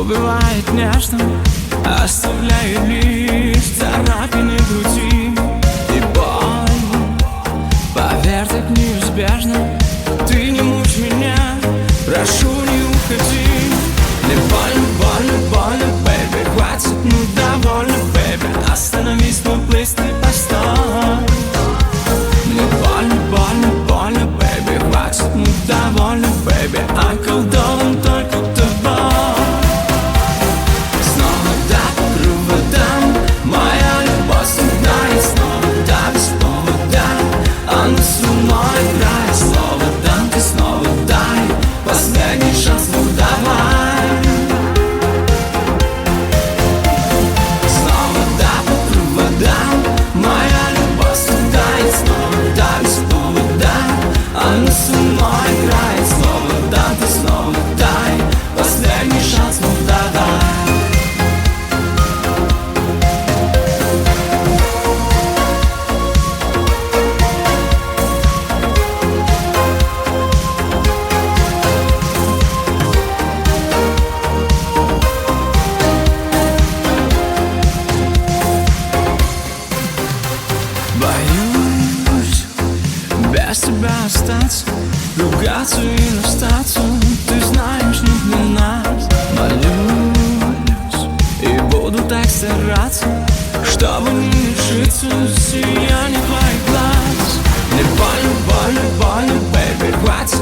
Убивает нежно, оставляет лишь царапины груди и боль. Поверь, так неизбежно. Ты не мучь меня, прошу, не уходи. Мне больно, больно, больно, бэйби. Хватит, ну довольно, бэйби. Остановись, но плыть не постой. Мне больно, больно, больно, бэйби. Хватит, ну довольно, бэйби. Околдован только тобой. Боюсь без тебя остаться, ругаться и расстаться. Ты знаешь, не для нас. Молюсь и буду так стараться, чтобы не лишиться сияния твоих глаз. Мне больно, больно, больно, бэйби. Хватит